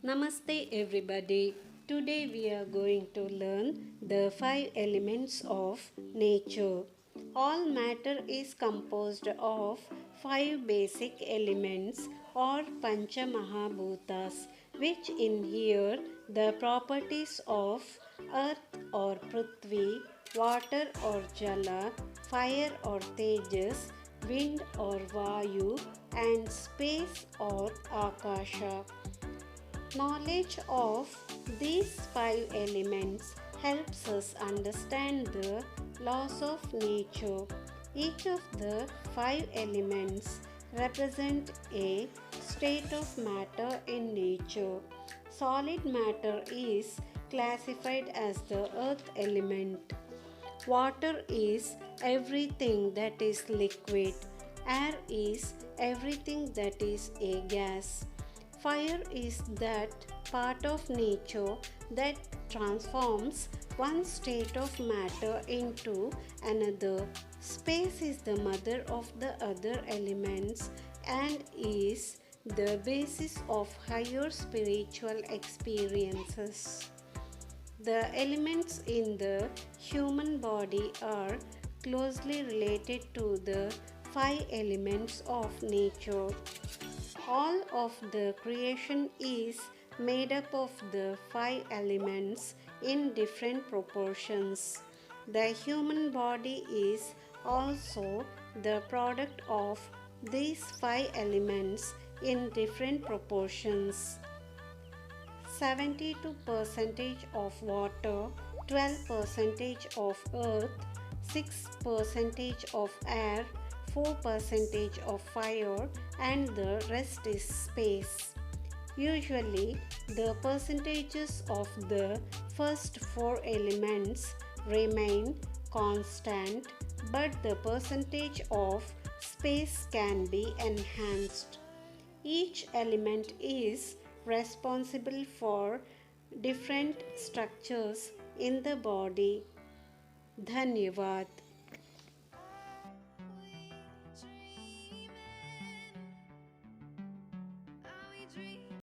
Namaste everybody. Today we are going to learn the five elements of nature. All matter is composed of five basic elements or Panchamahabhuthas, which inhere the properties of earth or Prithvi, water or Jala, fire or Tejas, wind or Vayu, and space or Akasha. Knowledge of these five elements helps us understand the laws of nature. Each of the five elements represent a state of matter in nature. Solid matter is classified as the earth element. Water is everything that is liquid. Air is everything that is a gas. Fire is that part of nature that transforms one state of matter into another. Space is the mother of the other elements and is the basis of higher spiritual experiences. The elements in the human body are closely related to the five elements of nature. All of the creation is made up of the five elements in different proportions. The human body is also the product of these five elements in different proportions. 72% of water, 12% of earth, 6% of air, 4% of fire, and the rest is space. Usually, the percentages of the first four elements remain constant, but the percentage of space can be enhanced. Each element is responsible for different structures in the body. Dhanyavad.